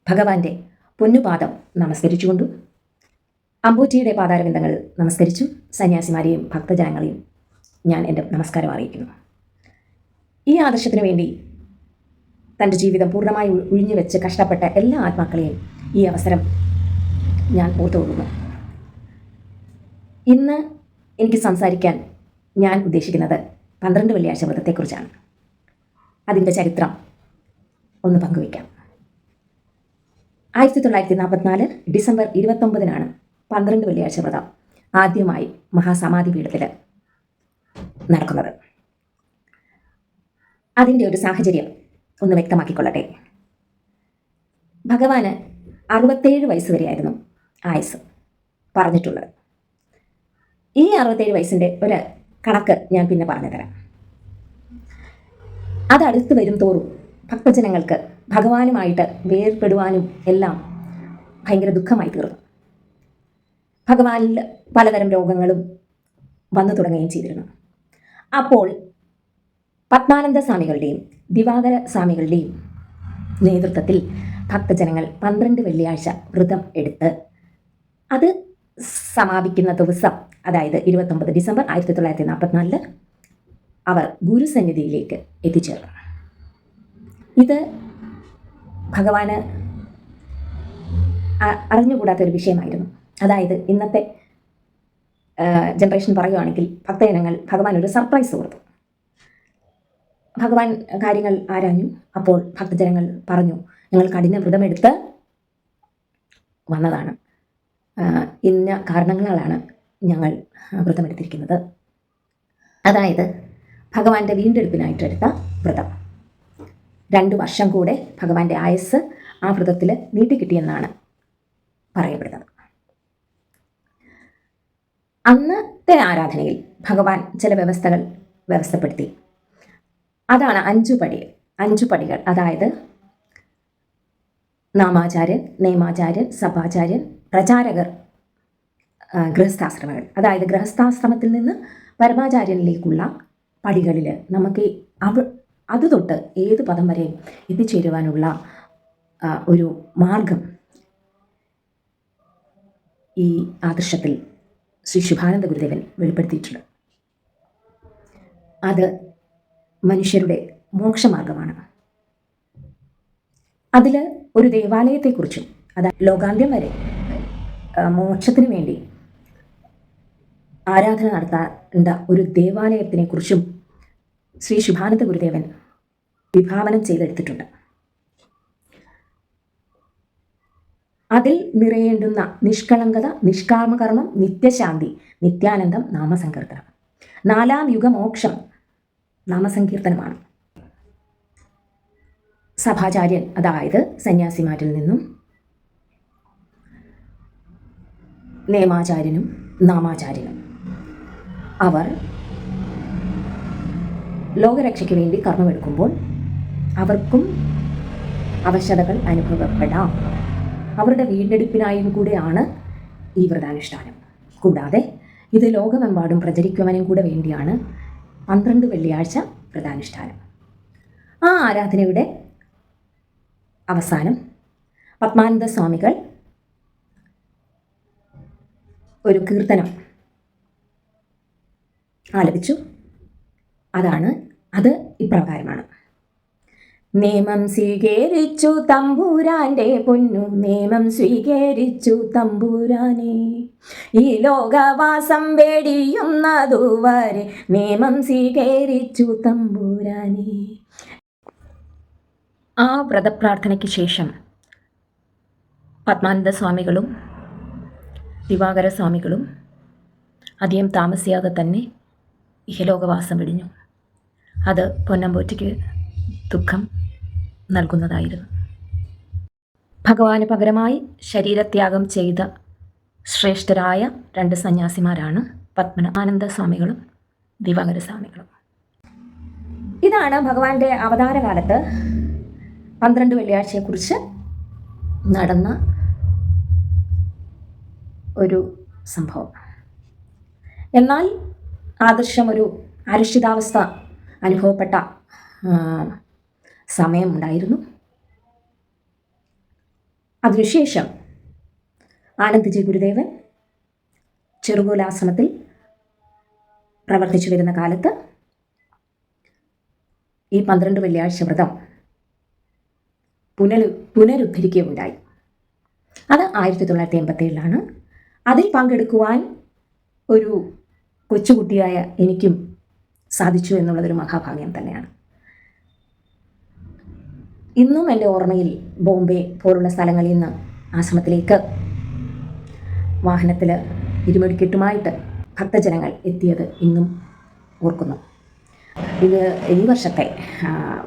ഭഗവാന്റെ പൊന്നുപാദം നമസ്കരിച്ചുകൊണ്ടും അമ്പൂറ്റിയുടെ പാതാരവിന്ദങ്ങൾ നമസ്കരിച്ചും സന്യാസിമാരെയും ഭക്തജനങ്ങളെയും ഞാൻ എൻ്റെ നമസ്കാരം അറിയിക്കുന്നു. ഈ ആദർശത്തിനു വേണ്ടി തൻ്റെ ജീവിതം പൂർണ്ണമായി ഒഴിഞ്ഞു വെച്ച് കഷ്ടപ്പെട്ട എല്ലാ ആത്മാക്കളെയും ഈ അവസരം ഞാൻ ഓർത്തുകൊള്ളുന്നു. ഇന്ന് എനിക്ക് സംസാരിക്കാൻ ഞാൻ ഉദ്ദേശിക്കുന്നത് 12 വെള്ളിയാഴ്ച വ്രതത്തെക്കുറിച്ചാണ്. അതിൻ്റെ ചരിത്രം ഒന്ന് പങ്കുവയ്ക്കാം. 1944 ഡിസംബർ 29-നാണ് 12 വെള്ളിയാഴ്ച വ്രതം ആദ്യമായി മഹാസമാധി പീഠത്തിൽ നടക്കുന്നത്. അതിൻ്റെ ഒരു സാഹചര്യം ഒന്ന് വ്യക്തമാക്കിക്കൊള്ളട്ടെ. ഭഗവാന് 67 വയസ്സ് വരെയായിരുന്നു ആയുസ് പറഞ്ഞിട്ടുള്ളത്. ഈ 67 വയസ്സിൻ്റെ ഒരു കണക്ക് ഞാൻ പിന്നെ പറഞ്ഞു തരാം. അതടുത്ത് വരും തോറും ഭക്തജനങ്ങൾക്ക് ഭഗവാനുമായിട്ട് വേർപെടുവാനും എല്ലാം ഭയങ്കര ദുഃഖമായി തീർന്നു. ഭഗവാനിൽ പലതരം രോഗങ്ങളും വന്നു തുടങ്ങുകയും ചെയ്തിരുന്നു. അപ്പോൾ പത്മാനന്ദ സ്വാമികളുടെയും ദിവാകര സ്വാമികളുടെയും നേതൃത്വത്തിൽ ഭക്തജനങ്ങൾ 12 വെള്ളിയാഴ്ച വ്രതം എടുത്ത് അത് സമാപിക്കുന്ന ദിവസം, അതായത് 29 ഡിസംബർ 1944 അവർ ഗുരുസന്നിധിയിലേക്ക് എത്തിച്ചേർന്നു. ഇത് ഭഗവാന് അറിഞ്ഞുകൂടാത്തൊരു വിഷയമായിരുന്നു. അതായത് ഇന്നത്തെ ജനറേഷൻ പറയുകയാണെങ്കിൽ ഭക്തജനങ്ങൾ ഭഗവാൻ ഒരു സർപ്രൈസ് കൊടുത്തു. ഭഗവാൻ കാര്യങ്ങൾ ആരാഞ്ഞു. അപ്പോൾ ഭക്തജനങ്ങൾ പറഞ്ഞു, ഞങ്ങൾ കഠിന വ്രതമെടുത്ത് വന്നതാണ്, ഇന്ന കാരണങ്ങളാലാണ് ഞങ്ങൾ വ്രതമെടുത്തിരിക്കുന്നത്. അതായത് ഭഗവാന്റെ വീണ്ടെടുപ്പിനായിട്ടെടുത്ത വ്രതം. 2 വർഷം കൂടെ ഭഗവാന്റെ ആയുസ് ആ വ്രതത്തിൽ നീട്ടിക്കിട്ടിയെന്നാണ് പറയപ്പെടുന്നത്. അന്നത്തെ ആരാധനയിൽ ഭഗവാൻ ചില വ്യവസ്ഥപ്പെടുത്തി. അതാണ് 5 പടികൾ. അതായത് നാമാചാര്യൻ, നിയമാചാര്യൻ, സഭാചാര്യൻ, പ്രചാരകർ, ഗൃഹസ്ഥാശ്രമങ്ങൾ. അതായത് ഗൃഹസ്ഥാശ്രമത്തിൽ നിന്ന് പരമാചാര്യനിലേക്കുള്ള പടികളിൽ നമുക്ക് അത് തൊട്ട് ഏത് പദം വരെയും എത്തിച്ചേരുവാനുള്ള ഒരു മാർഗം ഈ ആദർശത്തിൽ ശ്രീ ശുഭാനന്ദ ഗുരുദേവൻ വെളിപ്പെടുത്തിയിട്ടുണ്ട്. അത് മനുഷ്യരുടെ മോക്ഷമാർഗമാണ്. അതിൽ ഒരു ദേവാലയത്തെക്കുറിച്ചും, അതായത് ലോകാന്ത്യം വരെ മോക്ഷത്തിന് വേണ്ടി ആരാധന നടത്തേണ്ട ഒരു ദേവാലയത്തിനെക്കുറിച്ചും ശ്രീ ശുഭാനന്ദ ഗുരുദേവൻ വിഭാവനം ചെയ്തെടുത്തിട്ടുണ്ട്. അതിൽ നിറയേണ്ടുന്ന നിഷ്കളങ്കത, നിഷ്കാമകർമ്മം, നിത്യശാന്തി, നിത്യാനന്ദം, നാമസങ്കീർത്തനം. 4-ാം യുഗമോക്ഷം നാമസങ്കീർത്തനമാണ്. സഭാചാര്യൻ, അതായത് സന്യാസിമാരിൽ നിന്നും നിയമാചാര്യനും നാമാചാര്യനും അവർ ലോകരക്ഷയ്ക്ക് വേണ്ടി കർമ്മമെടുക്കുമ്പോൾ അവർക്കും അവശതകൾ അനുഭവപ്പെടാം. അവരുടെ വീണ്ടെടുപ്പിനായും കൂടെയാണ് ഈ വ്രതാനുഷ്ഠാനം. കൂടാതെ ഇത് ലോകമെമ്പാടും പ്രചരിക്കുവാനും കൂടെ വേണ്ടിയാണ് 12 വെള്ളിയാഴ്ച വ്രതാനുഷ്ഠാനം. ആ ആരാധനയുടെ അവസാനം പത്മാനന്ദ സ്വാമികൾ ഒരു കീർത്തനം ആലപിച്ചു. അത് ഇപ്രകാരമാണ്: നേമം സ്വീകരിച്ചു തമ്പുരാൻ്റെ പൊന്നു, നേമം സ്വീകരിച്ചു തമ്പുരാനെ, ഈ ലോകവാസം വെടിയുന്നതുവരെ നേമം സ്വീകരിച്ചു തമ്പുരാനെ. ആ വ്രതപ്രാർത്ഥനയ്ക്ക് ശേഷം പത്മാനന്ദ സ്വാമികളും ദിവാകര സ്വാമികളും അധികം താമസിയാതെ തന്നെ ഇഹലോകവാസം വെടിഞ്ഞു. അത് പൊന്നമ്പൂറ്റിക്ക് ദുഃഖം നൽകുന്നതായിരുന്നു. ഭഗവാന് പകരമായി ശരീരത്യാഗം ചെയ്ത ശ്രേഷ്ഠരായ 2 സന്യാസിമാരാണ് പത്മനാഭാനന്ദ സ്വാമികളും ദിവാകര സ്വാമികളും. ഇതാണ് ഭഗവാന്റെ അവതാരകാലത്ത് 12 വെള്ളിയാഴ്ചയെക്കുറിച്ച് നടന്ന ഒരു സംഭവം. എന്നാൽ ആദർശം ഒരു അരക്ഷിതാവസ്ഥ അനുഭവപ്പെട്ട സമയമുണ്ടായിരുന്നു. അതിനുശേഷം ആനന്ദജി ഗുരുദേവൻ ചെറുകോലാശ്രമത്തിൽ പ്രവർത്തിച്ചു വരുന്ന കാലത്ത് ഈ 12 വെള്ളിയാഴ്ച വ്രതം പുനരുദ്ധരിക്കുകയുണ്ടായി. അത് 1987 അതിൽ പങ്കെടുക്കുവാൻ ഒരു കൊച്ചുകുട്ടിയായ എനിക്കും സാധിച്ചു എന്നുള്ളതൊരു മഹാഭാഗ്യം തന്നെയാണ്. ഇന്നും എൻ്റെ ഓർമ്മയിൽ ബോംബെ പോലുള്ള സ്ഥലങ്ങളിൽ നിന്ന് ആശ്രമത്തിലേക്ക് വാഹനത്തിൽ ഇരുമുടിക്കെട്ടുമായിട്ട് ഭക്തജനങ്ങൾ എത്തിയത് ഇന്നും ഓർക്കുന്നു. ഇത് ഈ വർഷത്തെ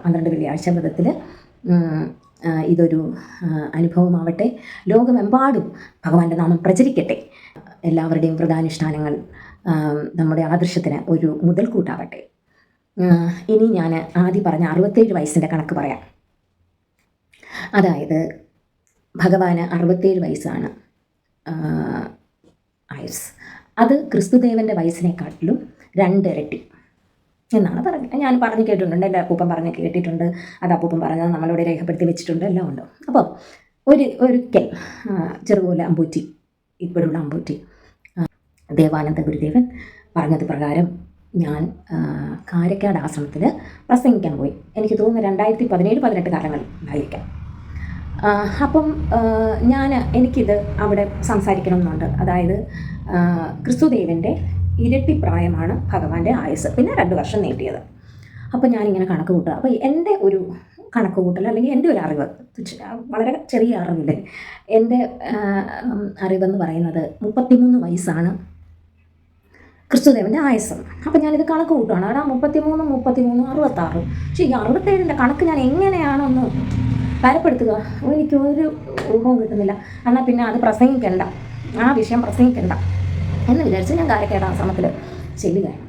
12 വെള്ളിയാഴ്ച വ്രതത്തിൽ ഇതൊരു അനുഭവമാവട്ടെ. ലോകമെമ്പാടും ഭഗവാന്റെ നാമം പ്രചരിക്കട്ടെ. എല്ലാവരുടെയും വ്രതാനുഷ്ഠാനങ്ങൾ നമ്മുടെ ആദർശത്തിന് ഒരു മുതൽക്കൂട്ടാവട്ടെ. ഇനി ഞാൻ ആദ്യം പറഞ്ഞ 67 വയസ്സിൻ്റെ കണക്ക് പറയാം. അതായത് ഭഗവാന് 67 വയസ്സാണ് ആയുസ്. അത് ക്രിസ്തുദേവൻ്റെ വയസ്സിനെക്കാട്ടിലും 2 ഇരട്ടി എന്നാണ് പറഞ്ഞത്. ഞാൻ പറഞ്ഞു കേട്ടിട്ടുണ്ട്, എൻ്റെ അപ്പൂപ്പൻ പറഞ്ഞ് കേട്ടിട്ടുണ്ട്, അത് അപ്പൂപ്പൻ പറഞ്ഞത് നമ്മളിവിടെ രേഖപ്പെടുത്തി വെച്ചിട്ടുണ്ട്, എല്ലാം ഉണ്ട്. അപ്പം ഒരിക്കൽ ചെറുകോല അമ്പൂറ്റി, ഇപ്പോഴുള്ള അമ്പൂറ്റി ദേവാനന്ദ ഗുരുദേവൻ പറഞ്ഞത് പ്രകാരം ഞാൻ കാരക്കാട് ആശ്രമത്തിൽ പ്രസംഗിക്കാൻ പോയി. എനിക്ക് തോന്നുന്നു 2017-18 കാലങ്ങളിലായിരിക്കാം. അപ്പം എനിക്കിത് അവിടെ സംസാരിക്കണമെന്നുണ്ട്. അതായത് ക്രിസ്തുദേവൻ്റെ ഇരട്ടി പ്രായമാണ് ഭഗവാന്റെ ആയുസ്, പിന്നെ 2 വർഷം നീട്ടിയത്. അപ്പം ഞാനിങ്ങനെ കണക്ക് കൂട്ടുക. അപ്പോൾ എൻ്റെ ഒരു കണക്ക് കൂട്ടൽ അല്ലെങ്കിൽ എൻ്റെ ഒരു അറിവ്, വളരെ ചെറിയ അറിവില്ലേ, എൻ്റെ അറിവെന്ന് പറയുന്നത് 33 വയസ്സാണ് ക്രിസ്തുദേവൻ്റെ ആയുസ്. അപ്പം ഞാനിത് കണക്ക് കൂട്ടുകയാണ്. അവിടെ 33, 66. പക്ഷേ ഈ 67ൻ്റെ കണക്ക് ഞാൻ എങ്ങനെയാണൊന്ന് തരപ്പെടുത്തുക, എനിക്കൊരു ഊഹവും കിട്ടുന്നില്ല. എന്നാൽ പിന്നെ അത് പ്രസംഗിക്കണ്ട, ആ വിഷയം പ്രസംഗിക്കണ്ട എന്ന് വിചാരിച്ച് ഞാൻ കാരക്കാട് ആശ്രമത്തിൽ ചെല്ലുകയാണ്.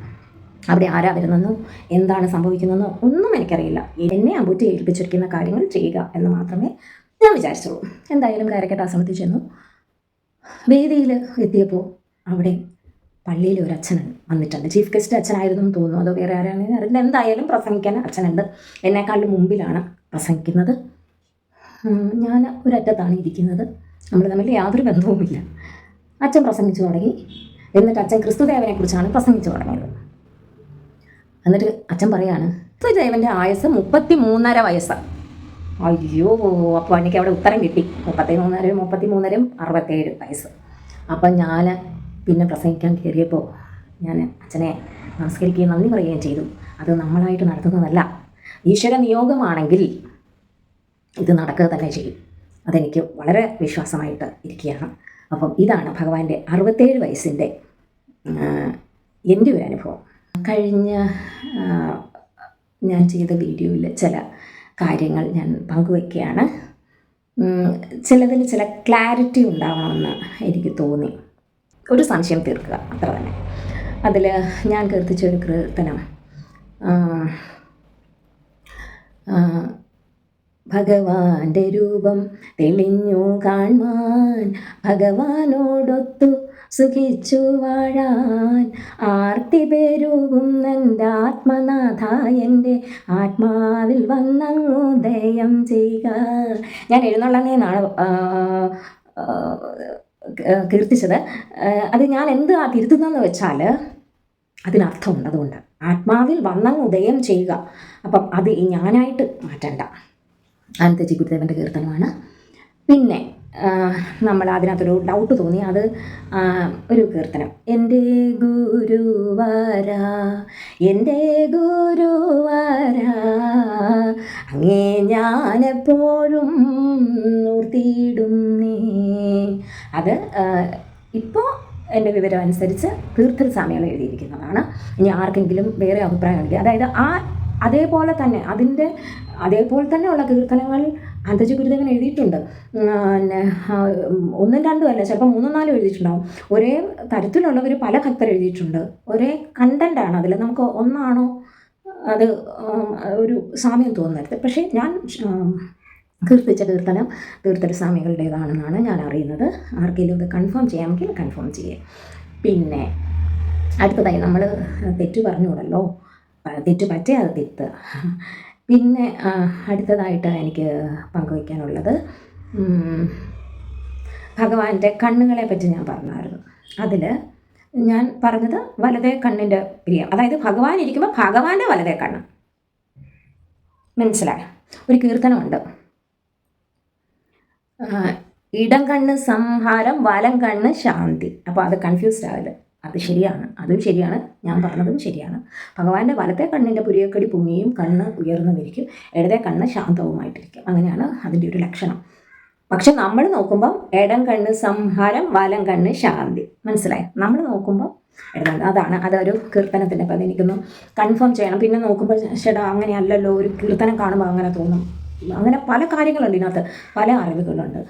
അവിടെ ആരാ വരുന്നെന്നോ എന്താണ് സംഭവിക്കുന്നതെന്നോ ഒന്നും എനിക്കറിയില്ല. എന്നെ അമ്പൂറ്റി ഏൽപ്പിച്ചിരിക്കുന്ന കാര്യങ്ങൾ ചെയ്യുക എന്ന് മാത്രമേ ഞാൻ വിചാരിച്ചുള്ളൂ. എന്തായാലും കാരക്കാട് ആശ്രമത്തിൽ ചെന്നു. വേദിയിൽ എത്തിയപ്പോൾ അവിടെ പള്ളിയിൽ ഒരു അച്ഛൻ വന്നിട്ടുണ്ട്. ചീഫ് ഗസ്റ്റ് അച്ഛനായിരുന്നു എന്ന് തോന്നുന്നു, അതോ വേറെ ആരാണെന്ന് അറിയില്ല. എന്തായാലും പ്രസംഗിക്കാൻ അച്ഛനുണ്ട്. എന്നെക്കാളും മുമ്പിലാണ് പ്രസംഗിക്കുന്നത്. ഞാൻ ഒരറ്റത്താണ് ഇരിക്കുന്നത്. നമ്മൾ തമ്മിൽ യാതൊരു ബന്ധവുമില്ല. അച്ഛൻ പ്രസംഗിച്ചു തുടങ്ങി. എന്നിട്ട് അച്ഛൻ ക്രിസ്തുദേവനെ കുറിച്ചാണ് പ്രസംഗിച്ചു തുടങ്ങിയത്. എന്നിട്ട് അച്ഛൻ പറയാണ്, ക്രിസ്തുദേവൻ്റെ ആയുസ് 33.5 വയസ്സ്. അയ്യോ, അപ്പോൾ എനിക്ക് അവിടെ ഉത്തരം കിട്ടി. 33, 67 വയസ്സ്. അപ്പം ഞാൻ പിന്നെ പ്രസംഗിക്കാൻ കയറിയപ്പോൾ ഞാൻ അച്ഛനെ നമസ്കരിക്കുകയും നന്ദി പറയുകയും ചെയ്തു. അത് നമ്മളായിട്ട് നടത്തുന്നതല്ല, ഈശ്വര നിയോഗമാണെങ്കിൽ ഇത് നടക്കുക തന്നെ ചെയ്യും. അതെനിക്ക് വളരെ വിശ്വാസമായിട്ട് ഇരിക്കുകയാണ്. അപ്പം ഇതാണ് ഭഗവാന്റെ 67 വയസ്സിൻ്റെ എൻ്റെ ഒരു അനുഭവം. കഴിഞ്ഞ ഞാൻ ചെയ്ത വീഡിയോയിൽ ചില കാര്യങ്ങൾ ഞാൻ പങ്കുവയ്ക്കുകയാണ്. ചിലതിൽ ചില ക്ലാരിറ്റി ഉണ്ടാവണമെന്ന് എനിക്ക് തോന്നി. ഒരു സംശയം തീർക്കുക, അത്ര തന്നെ. അതിൽ ഞാൻ കീർത്തിച്ച ഒരു കീർത്തനം, ഭഗവാന്റെ രൂപം തെളിഞ്ഞു കാൺമാൻ, ഭഗവാനോടൊത്തു സുഖിച്ചു വാഴാൻ, ആർത്തി പെരുകും എൻ്റെ ആത്മനാഥ എൻ്റെ ആത്മാവിൽ വന്നങ്ങു ദയം ചെയ്യുക. ഞാൻ എഴുന്നള്ളന്നേന്നാണ് കീർത്തിച്ചത്. അത് ഞാൻ എന്ത് തിരുത്തുന്നതെന്ന് വെച്ചാൽ അതിനർത്ഥമുണ്ട്. അതുകൊണ്ട് ആത്മാവിൽ വന്നങ്ങ് ഉദയം ചെയ്യുക. അപ്പം അത് ഞാനായിട്ട് മാറ്റണ്ട. ആനന്ദജി ഗുരുദേവൻ്റെ കീർത്തനമാണ്. പിന്നെ നമ്മൾ അതിനകത്തൊരു ഡൗട്ട് തോന്നി. അത് ഒരു കീർത്തനം, എൻ്റെ ഗുരുവര എൻ്റെ ഗുരുവര അങ്ങേ ഞാനെപ്പോഴും ഓർത്തിടുന്നേ. അത് ഇപ്പോൾ എൻ്റെ വിവരം അനുസരിച്ച് തീർത്ഥ സ്വാമികൾ എഴുതിയിരിക്കുന്നതാണ്. ഇനി ആർക്കെങ്കിലും വേറെ അഭിപ്രായമുണ്ടെങ്കിൽ, അതായത് അതേപോലെ തന്നെ അതേപോലെ തന്നെയുള്ള കീർത്തനങ്ങൾ ആനന്ദജി ഗുരുദേവൻ എഴുതിയിട്ടുണ്ട്. പിന്നെ 1, 2 അല്ല, ചിലപ്പോൾ 3, 4 എഴുതിയിട്ടുണ്ടാവും. ഒരേ തരത്തിലുള്ളവർ പല ഭക്തർ എഴുതിയിട്ടുണ്ട്. ഒരേ കണ്ടൻ്റാണ് അതിൽ. നമുക്ക് ഒന്നാണോ അത് ഒരു സാമ്യം തോന്നരുത്. പക്ഷേ ഞാൻ കീർത്തിച്ച കീർത്തനം തീർത്ഥ സ്വാമികളുടേതാണെന്നാണ് ഞാൻ അറിയുന്നത്. ആർക്കെങ്കിലും ഇത് കൺഫേം ചെയ്യാമെങ്കിൽ കൺഫേം ചെയ്യാം. പിന്നെ അടുത്തതായി നമ്മൾ തെറ്റ് പറഞ്ഞുകൂടല്ലോ, തെറ്റ് പറ്റിയത് തെറ്റ്. പിന്നെ അടുത്തതായിട്ട് എനിക്ക് പങ്കുവയ്ക്കാനുള്ളത്, ഭഗവാന്റെ കണ്ണുകളെ പറ്റി ഞാൻ പറഞ്ഞായിരുന്നു. അതിൽ ഞാൻ പറഞ്ഞത് വലതേ കണ്ണിൻ്റെ പ്രിയം, അതായത് ഭഗവാൻ ഇരിക്കുമ്പോൾ ഭഗവാന്റെ വലതേ കണ്ണ്. മനസ്സിലായോ? ഒരു കീർത്തനമുണ്ട്, ഇടം കണ്ണ് സംഹാരം വലം കണ്ണ് ശാന്തി. അപ്പോൾ അത് കൺഫ്യൂസ്ഡ് ആവില്ല. അത് ശരിയാണ്, അതും ശരിയാണ്, ഞാൻ പറഞ്ഞതും ശരിയാണ്. ഭഗവാന്റെ വലത്തെ കണ്ണിൻ്റെ പുരിയക്കടി പൊങ്ങിയും കണ്ണ് ഉയർന്നുമിരിക്കും, ഇടത്തെ കണ്ണ് ശാന്തവുമായിട്ടിരിക്കും. അങ്ങനെയാണ് അതിൻ്റെ ഒരു ലക്ഷണം. പക്ഷെ നമ്മൾ നോക്കുമ്പം ഇടം കണ്ണ് സംഹാരം വലം കണ്ണ് ശാന്തി. മനസ്സിലായി? നമ്മൾ നോക്കുമ്പോൾ അതാണ്, അതൊരു കീർത്തനത്തിൻ്റെ. അപ്പം അതെനിക്കൊന്ന് കൺഫേം ചെയ്യണം. പിന്നെ നോക്കുമ്പോൾ ചേട്ടാ അങ്ങനെയല്ലല്ലോ, ഒരു കീർത്തനം കാണുമ്പോൾ അങ്ങനെ തോന്നും. അങ്ങനെ പല കാര്യങ്ങളുണ്ട് ഇതിനകത്ത്, പല അറിവുകളുണ്ട്.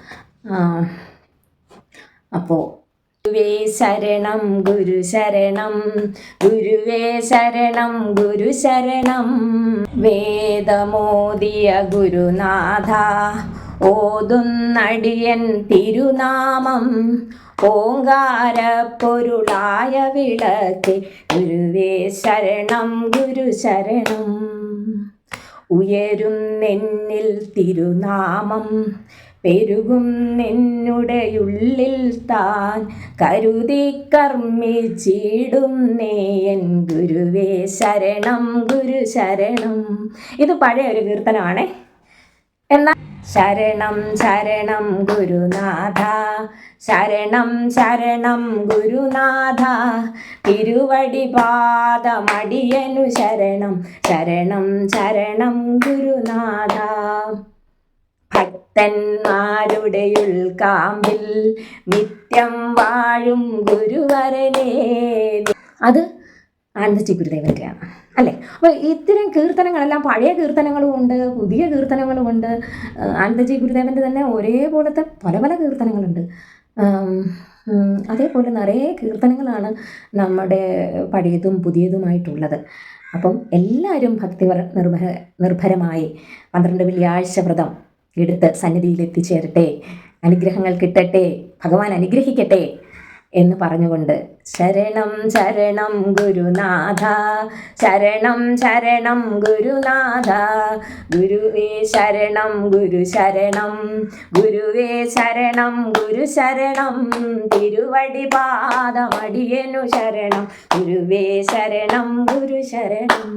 അപ്പോൾ ഗുരുവേ ശരണം ഗുരു ശരണം, ഗുരുവേ ശരണം ഗുരു ശരണം, വേദമോദിയ ഗുരുനാഥ ഓതുന്നടിയൻ തിരുനാമം, ഓങ്കാരപ്പൊരുളായ വിളക്ക് ഗുരുവേ ശരണം ഗുരു ശരണം, ഉയരും നെന്നിൽ തിരുനാമം പെരുകും നിന്നുടെയുള്ളിൽ താൻ, കരുതി കർമ്മിച്ചിടും നേയൻ ഗുരുവേ ശരണം ഗുരു ശരണം. ഇത് പഴയ ഒരു കീർത്തനമാണേ. എന്നാൽ ശരണം ശരണം ഗുരുനാഥ, ശരണം ശരണം ഗുരുനാഥ, തിരുവടി പാദമടിയനു ശരണം, ശരണം ശരണം ഗുരുനാഥ, ഭക്തന്മാരുടെ ഉൾക്കാമ്പിൽ നിത്യം വാഴും ഗുരുവരനേ. അത് ആനന്ദജി ഗുരുദേവൻ്റെയാണ് അല്ലേ? അപ്പോൾ ഇത്തരം കീർത്തനങ്ങളെല്ലാം പഴയ കീർത്തനങ്ങളും ഉണ്ട്, പുതിയ കീർത്തനങ്ങളും ഉണ്ട്. ആനന്ദജി ഗുരുദേവൻ്റെ തന്നെ ഒരേപോലത്തെ പല പല കീർത്തനങ്ങളുണ്ട്. അതേപോലെ നിറയെ കീർത്തനങ്ങളാണ് നമ്മുടെ പഴയതും പുതിയതുമായിട്ടുള്ളത്. അപ്പം എല്ലാവരും ഭക്തി നിർഭരമായി 12 വെള്ളിയാഴ്ച വ്രതം എടുത്ത് സന്നിധിയിൽ എത്തിച്ചേരട്ടെ, അനുഗ്രഹങ്ങൾ കിട്ടട്ടെ, ഭഗവാൻ അനുഗ്രഹിക്കട്ടെ എന്ന് പറഞ്ഞുകൊണ്ട് ശരണം ശരണം ഗുരുനാഥ, ശരണം ശരണം ഗുരുനാഥ, ഗുരുവേ ശരണം ഗുരു ശരണം, ഗുരുവേ ശരണം ഗുരു ശരണം, തിരുവടി പാദമടിയനു ശരണം, ഗുരുവേ ശരണം ഗുരു ശരണം.